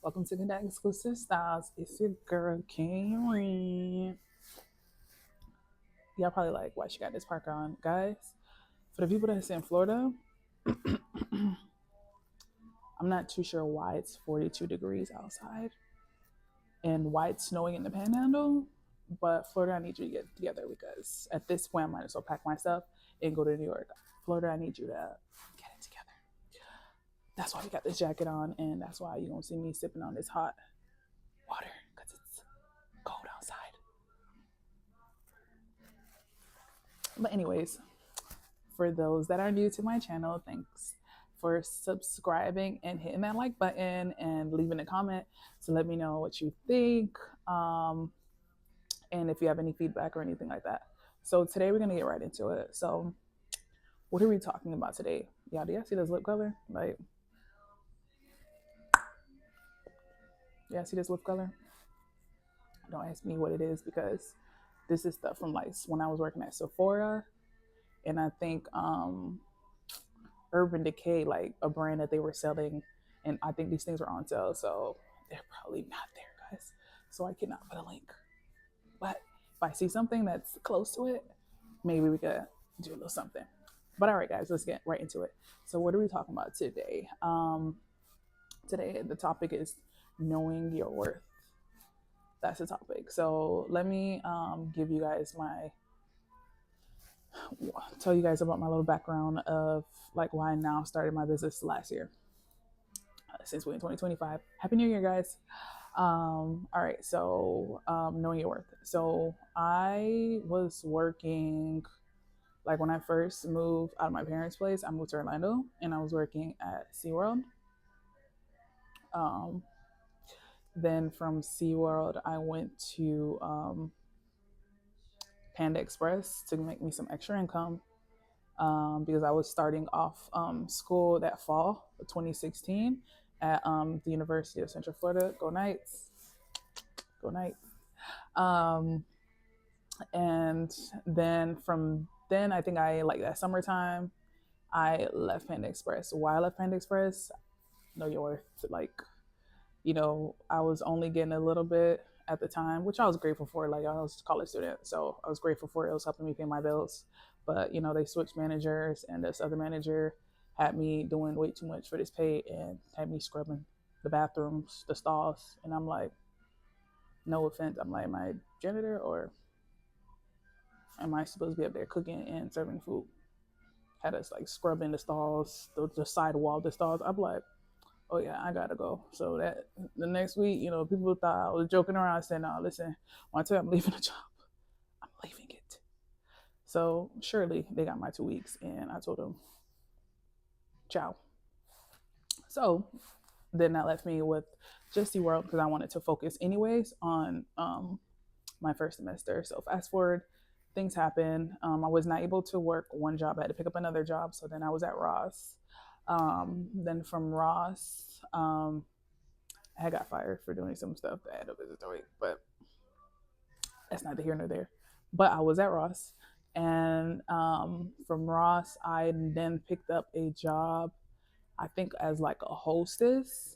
Welcome to Cadetexclusivestyles. It's your girl Karen. Y'all probably like, why she got this parka on, guys? For the people that's in Florida, I'm not too sure why it's 42 degrees outside and why it's snowing in the Panhandle. But Florida, I need you to get together because at this point, I might as well pack my stuff and go to New York. Florida, I need you to get it together. That's why we got this jacket on, and that's why you don't see me sipping on this hot water because it's cold outside. But anyways, for those that are new to my channel, thanks for subscribing and hitting that like button and leaving a comment to let me know what you think, and if you have any feedback or anything like that. So today we're gonna get right into it. So what are we talking about today? Yeah, do y'all see this lip color? Like, yeah, see this lip color? Don't ask me what it is because this is stuff from like when I was working at Sephora, and I think Urban Decay, like a brand that they were selling, and I think these things were on sale, so they're probably not there, guys. So I cannot put a link. But if I see something that's close to it, maybe we could do a little something. But all right, guys, let's get right into it. So what are we talking about today? Today the topic is knowing your worth. That's the topic. So let me give you guys my tell you guys about my little background of like why I now started my business last year, since we're in 2025. Happy New Year, guys. All right, so knowing your worth. So I was working, like when I first moved out of my parents' place, I moved to Orlando and I was working at SeaWorld. Um, then from SeaWorld, I went to Panda Express to make me some extra income, because I was starting off school that fall of 2016 at the University of Central Florida. Go Knights! Go Knights! Um, and then from then, I think I like that summertime, I left Panda Express. Why I left Panda Express? Know your worth. Like, I was only getting a little bit at the time, which I was grateful for. Like, I was a college student, so I was grateful for it. It was helping me pay my bills. But they switched managers, and this other manager had me doing way too much for this pay and had me scrubbing the bathrooms, the stalls, and I'm like, no offense, I'm like, am I a janitor or am I supposed to be up there cooking and serving food? Had us like scrubbing the stalls, the side wall of the stalls. I'm like, oh yeah, I gotta go. So that the next week, people thought I was joking around. I said, no, listen, when I tell you I'm leaving the job, I'm leaving it. So surely they got my 2 weeks, and I told them, ciao. So then that left me with just SeaWorld because I wanted to focus anyways on my first semester. So fast forward, things happen. I was not able to work one job. I had to pick up another job. So then I was at Ross. Then from Ross, I got fired for doing some stuff that I had a visitor, but that's neither here nor there. But I was at Ross, and from Ross, I then picked up a job, I think, as like a hostess,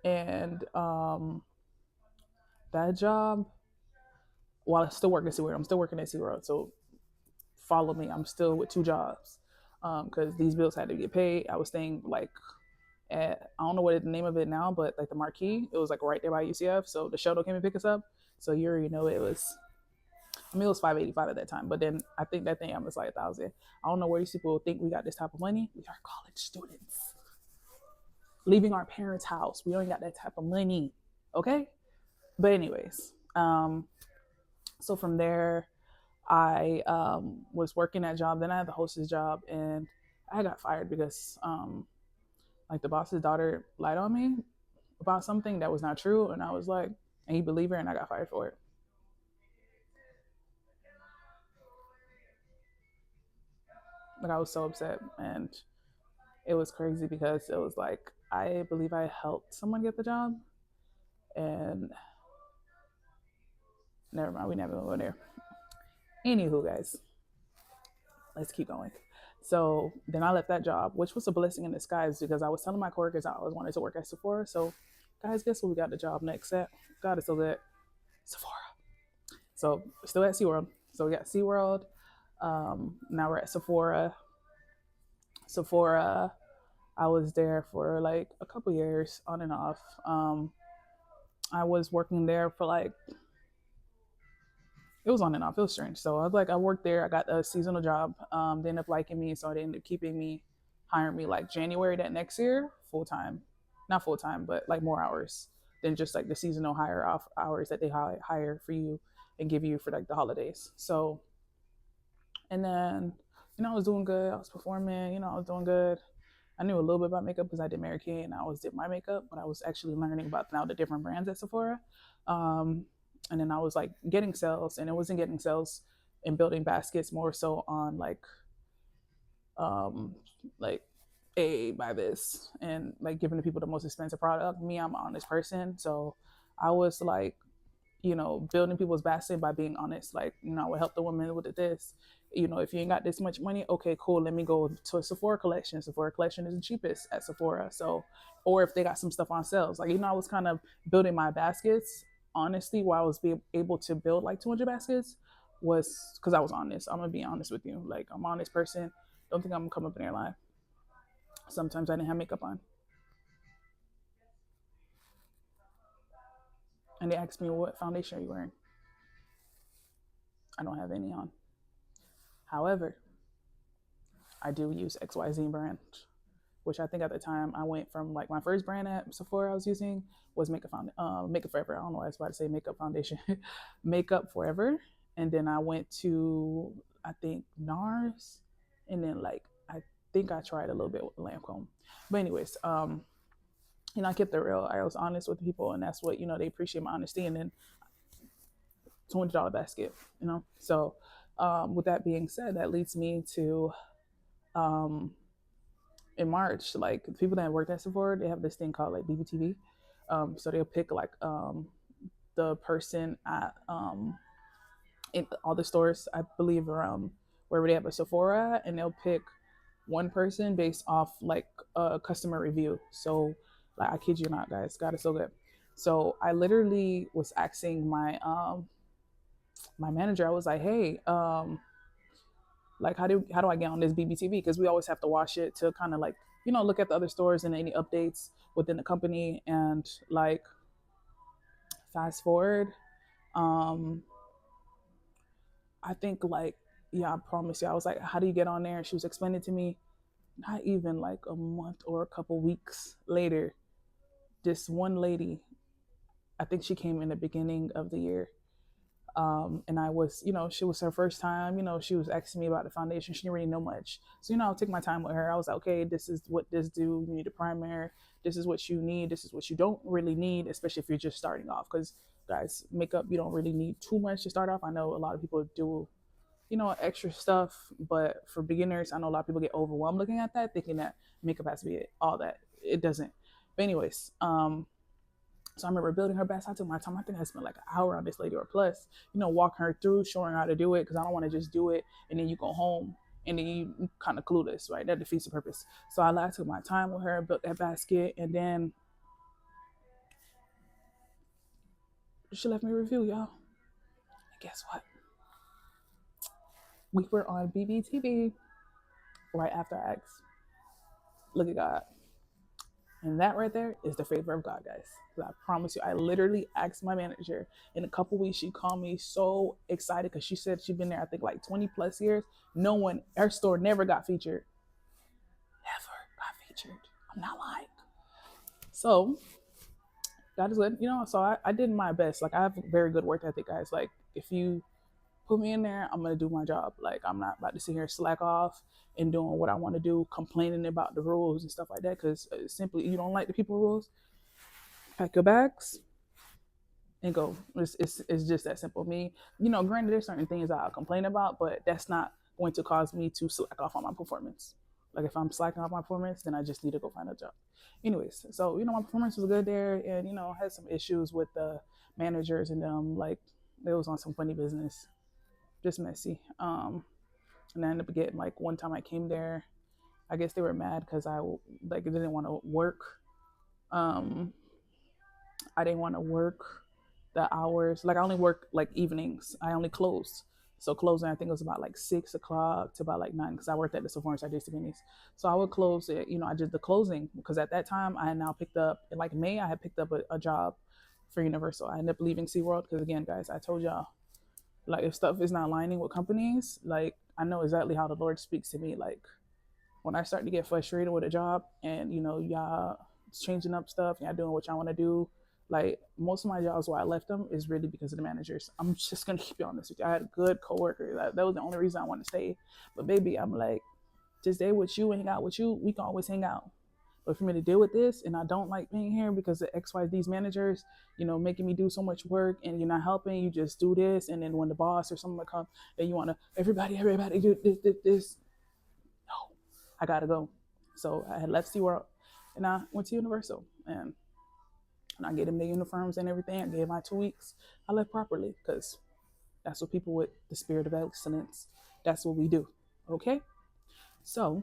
and that job, while I still working at SeaWorld, I'm still working at SeaWorld, so follow me. I'm still with two jobs because these bills had to get paid. I was staying like at, I don't know what the name of it now, but like the Marquee, it was like right there by UCF. So the shuttle came and pick us up. So you already know it was. I mean, it was 585 at that time, but then I think that thing was like 1,000. I don't know where these people think we got this type of money. We are college students leaving our parents' house. We don't got that type of money, okay? But anyways, so from there, I was working that job. Then I had the hostess job, and I got fired because like the boss's daughter lied on me about something that was not true, and I was like, and he believed her, and I got fired for it. Like, I was so upset, and it was crazy because it was like, I believe I helped someone get the job, and never mind, we never go there. Anywho, guys, let's keep going. So then I left that job, which was a blessing in disguise because I was telling my coworkers I always wanted to work at Sephora. So, guys, guess what we got the job next at? God is so good. Sephora. So, still at SeaWorld. So, we got SeaWorld. Now we're at Sephora. Sephora, I was there for like a couple years on and off. I was working there for like, it was on and off. It was strange. So I was like, I worked there. I got a seasonal job. They ended up liking me, so they ended up keeping me, hiring me like January that next year, full time, not full time, but like more hours than just like the seasonal hire off hours that they hire for you and give you for like the holidays. So, and then I was doing good. I was performing. I was doing good. I knew a little bit about makeup because I did Mary Kay and I always did my makeup, but I was actually learning about now the different brands at Sephora. Um, and then I was like getting sales, and it wasn't getting sales and building baskets, more so on um, like, hey, buy this, and like giving the people the most expensive product. Me, I'm an honest person, so I was like, building people's basket by being honest. Like, I would help the women with this. If you ain't got this much money, okay, cool. Let me go to a Sephora collection. Sephora collection is the cheapest at Sephora. So, or if they got some stuff on sales, like, I was kind of building my baskets honestly. While I was able to build like 200 baskets was because I was honest. I'm gonna be honest with you. Like, I'm an honest person. Don't think I'm gonna come up in there lie. Sometimes I didn't have makeup on, and they asked me, what foundation are you wearing? I don't have any on. However, I do use XYZ brand, which I think at the time I went from like my first brand at Sephora I was using was Makeup Forever. I don't know why I was about to say Makeup Foundation, Makeup Forever, and then I went to, I think, NARS, and then like I think I tried a little bit with Lancome. But anyways, I kept it real. I was honest with people, and that's what they appreciate, my honesty. And then $200 basket, So, with that being said, that leads me to in March, like the people that work at Sephora, they have this thing called like BBTV. So they'll pick like the person at in all the stores, I believe, around wherever they have a Sephora, and they'll pick one person based off like a customer review. So, like, I kid you not, guys, God is so good. So I literally was asking my manager. I was like, hey, like, how do I get on this BBTV? Because we always have to watch it to kind of like look at the other stores and any updates within the company. And like, fast forward, I think like, yeah, I promise you, I was like, how do you get on there? And she was explaining to me. Not even like a month or a couple weeks later, this one lady, I think she came in the beginning of the year. And I was, she was her first time, she was asking me about the foundation. She didn't really know much. So, I'll take my time with her. I was like, okay, this is what this do. You need a primer. This is what you need. This is what you don't really need, especially if you're just starting off. Because, guys, makeup, you don't really need too much to start off. I know a lot of people do, extra stuff. But for beginners, I know a lot of people get overwhelmed looking at that, thinking that makeup has to be all that. It doesn't. But anyways, so I remember building her best. I took my time. I think I spent like an hour on this lady or plus, walking her through, showing her how to do it. Because I don't want to just do it and then you go home and then you kind of clueless, right? That defeats the purpose. So I took my time with her, built that basket, and then she left me a review, y'all. And guess what? We were on BBTV right after I asked. Look at God. And that right there is the favor of God, guys. I promise you, I literally asked my manager in a couple weeks. She called me so excited because she said she'd been there, I think, like 20 plus years. No one, her store never got featured. Never got featured. I'm not lying. So, God is good. So I did my best. Like, I have very good work ethic, guys. Like, if you put me in there, I'm going to do my job. Like, I'm not about to sit here and slack off and doing what I want to do, complaining about the rules and stuff like that. Because simply, you don't like the people rules, pack your bags and go. It's just that simple. Me, granted, there's certain things I'll complain about, but that's not going to cause me to slack off on my performance. Like, if I'm slacking off my performance, then I just need to go find a job. Anyways, so, my performance was good there. And, I had some issues with the managers and them. Like, they was on some funny business. Just messy. And I ended up getting, like, one time I came there, I guess they were mad because I like didn't want to work. Um, I didn't want to work the hours. Like I only work like evenings. I only closed. So closing, I think it was about like 6 o'clock to about like 9 because I worked at the Sephora at JCPenney's. So I would close it. I did the closing because at that time I had now picked up in like May. I had picked up a job for Universal. I ended up leaving SeaWorld because again, guys, I told y'all, like if stuff is not aligning with companies, like I know exactly how the Lord speaks to me. Like when I start to get frustrated with a job and y'all changing up stuff, y'all doing what y'all want to do, like most of my jobs where I left them is really because of the managers. I'm just gonna keep you honest with you. I had good coworkers. That was the only reason I wanted to stay. But baby, I'm like, to stay with you and hang out with you, we can always hang out. But for me to deal with this, and I don't like being here because of XYZ's managers, making me do so much work and you're not helping, you just do this. And then when the boss or someone come, then you want to, everybody do this. No, I gotta go. So I had left SeaWorld and I went to Universal. And I gave them the uniforms and everything. I gave my 2 weeks. I left properly because that's what people with the spirit of excellence, that's what we do. Okay? So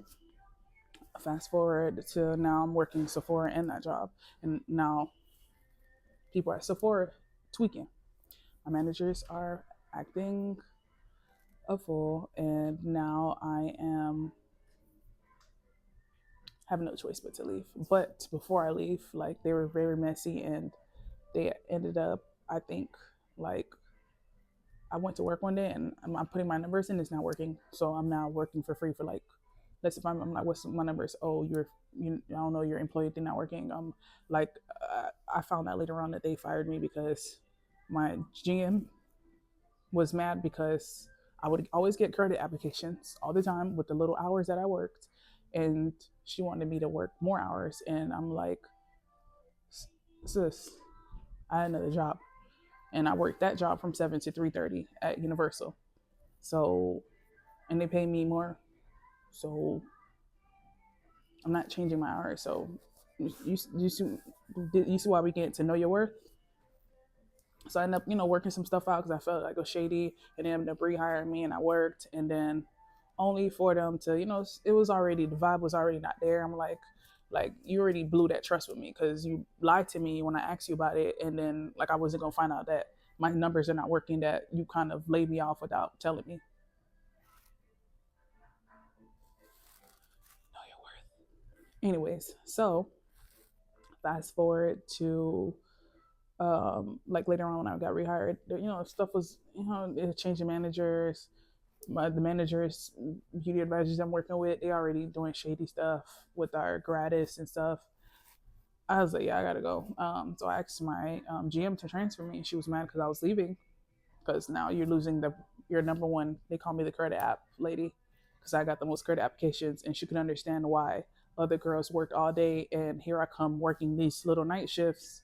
fast forward to now I'm working Sephora in that job. And now people at Sephora tweaking. My managers are acting a fool. And now I am have no choice but to leave. But before I leave, like they were very messy and they ended up, I think, like I went to work one day and I'm putting my numbers in, it's not working. So I'm now working for free for like, let's if I'm like, what's my numbers? Oh, I don't know, your employee thing not working. Like I found out later on that they fired me because my GM was mad because I would always get credit applications all the time with the little hours that I worked. And she wanted me to work more hours. And I'm like, sis, I had another job. And I worked that job from 7 to 3:30 at Universal. So, and they pay me more. So I'm not changing my hours. So you see why we get to know your worth? So I ended up, working some stuff out because I felt like it was shady, and they ended up rehiring me, and I worked, and then only for them to, it was already, the vibe was already not there. I'm like you already blew that trust with me because you lied to me when I asked you about it, and then like I wasn't gonna find out that my numbers are not working, that you kind of laid me off without telling me. Know your worth. Anyways, so fast forward to like later on when I got rehired, stuff was, changing managers. The managers, beauty advisors I'm working with, they already doing shady stuff with our gratis and stuff. I was like, yeah, I gotta go. So I asked my GM to transfer me, and she was mad because I was leaving. Because now you're losing your number one. They call me the credit app lady because I got the most credit applications, and she could understand why other girls worked all day, and here I come working these little night shifts,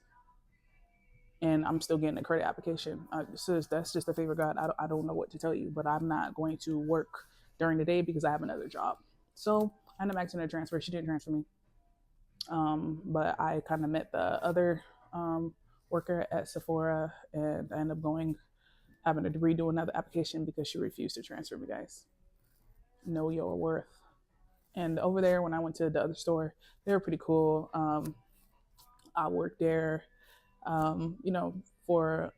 and I'm still getting a credit application. Sis, that's just a favor, God. I don't know what to tell you, but I'm not going to work during the day because I have another job. So I ended up asking her to transfer. She didn't transfer me. But I kind of met the other worker at Sephora, and I ended up having to redo another application because she refused to transfer me, guys. Know your worth. And over there, when I went to the other store, they were pretty cool. I worked there, for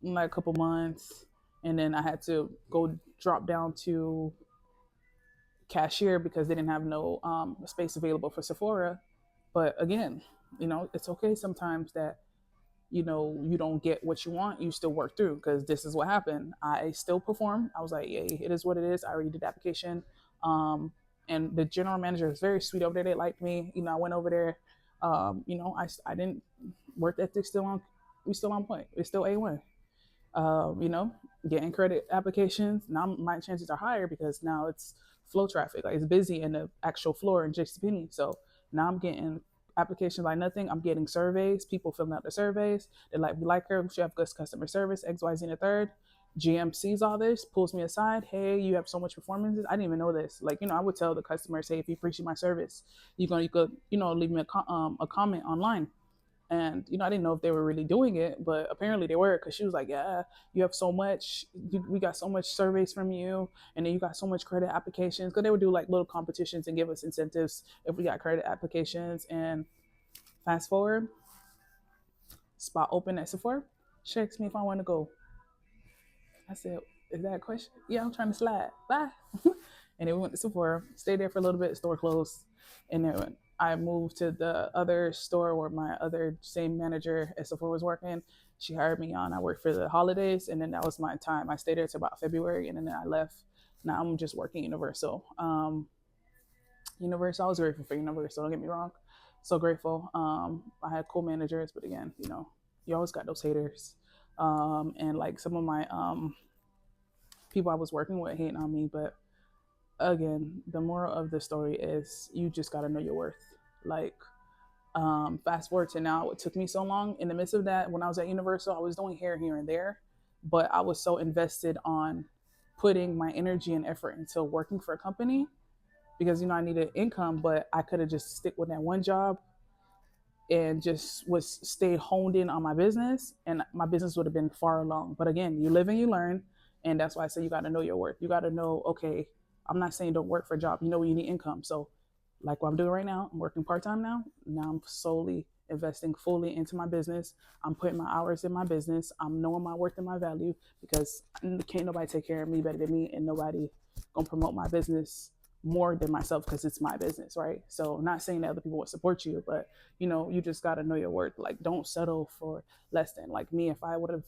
like a couple months, and then I had to go drop down to cashier because they didn't have no space available for Sephora. But again, it's okay sometimes that you don't get what you want, you still work through, because this is what happened. I still perform. I was like, yeah, it is what it is. I already did the application. And the general manager was very sweet over there. They liked me. I went over there. I didn't work ethic we still on point. It's still A1. Getting credit applications. Now my chances are higher because now it's flow traffic. Like it's busy in the actual floor in JCPenney. So now I'm getting applications like nothing. I'm getting surveys, people filling out the surveys. They're like, we like her, she have good customer service, XYZ and the third. GM sees all this, pulls me aside. Hey, you have so much performances. I didn't even know this. Like, I would tell the customers, hey, if you appreciate my service, you could, leave me a comment online. And I didn't know if they were really doing it, but apparently they were, because she was like, yeah, you have so much, we got so much surveys from you, and then you got so much credit applications, because they would do like little competitions and give us incentives if we got credit applications. And fast forward, spot open at Sephora. She asked me if I want to go. I said, is that a question? Yeah, I'm trying to slide. Bye. And then we went to Sephora, stayed there for a little bit, store closed. And then I moved to the other store where my other same manager at Sephora was working. She hired me on. I worked for the holidays, and then that was my time. I stayed there till about February, and then I left. Now I'm just working Universal. Universal, I was grateful for Universal, don't get me wrong. So grateful. I had cool managers, but again, you always got those haters. And like some of my people I was working with hating on me, but again, the moral of the story is you just got to know your worth. Like, fast forward to now, it took me so long. In the midst of that, when I was at Universal, I was doing hair here and there, but I was so invested on putting my energy and effort into working for a company because I needed income, but I could have just stick with that one job and just was stayed honed in on my business, and my business would have been far along. But again, you live and you learn, and that's why I say you got to know your worth. You got to know, okay, I'm not saying don't work for a job. You need income. So like what I'm doing right now, I'm working part-time now. Now I'm solely investing fully into my business. I'm putting my hours in my business. I'm knowing my worth and my value, because can't nobody take care of me better than me, and nobody gonna promote my business more than myself, because it's my business, right? So I'm not saying that other people would support you, but you just got to know your worth. Like, don't settle for less than. Like me, if I would have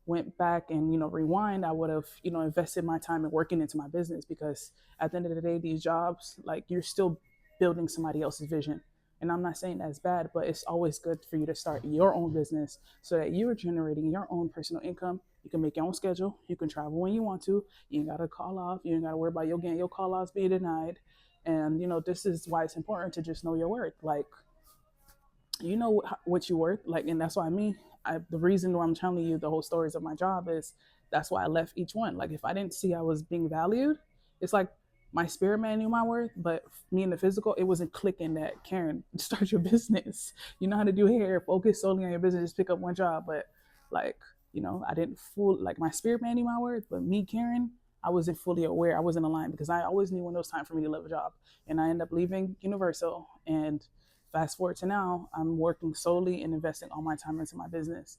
went back and rewind, I would have invested my time in working into my business, because at the end of the day, these jobs, like, you're still building somebody else's vision. And I'm not saying that's bad, but it's always good for you to start your own business so that you're generating your own personal income. You can make your own schedule. You can travel when you want to. You ain't got to call off. You ain't got to worry about your call offs being denied. And this is why it's important to just know your worth. Like, what you're worth. Like, and that's why the reason why I'm telling you the whole stories of my job is that's why I left each one. Like, if I didn't see I was being valued, it's like my spirit man knew my worth, but me in the physical, it wasn't clicking that, Karen, start your business. You know how to do hair, focus solely on your business, just pick up one job. But like, I didn't like, my spirit man knew my worth, but me, Karen, I wasn't fully aware. I wasn't aligned, because I always knew when it was time for me to leave a job. And I ended up leaving Universal, and fast forward to now, I'm working solely and investing all my time into my business.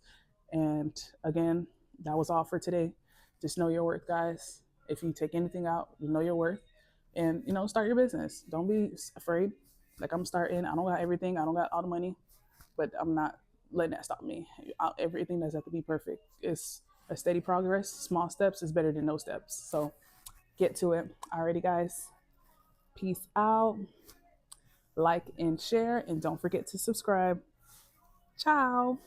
And again, that was all for today. Just know your worth, guys. If you take anything out, know your worth, and start your business. Don't be afraid. Like, I'm starting. I don't got everything. I don't got all the money, but I'm not letting that stop me. Everything doesn't have to be perfect. It's a steady progress. Small steps is better than no steps. So get to it. Alrighty, guys. Peace out. Like and share, and don't forget to subscribe. Ciao.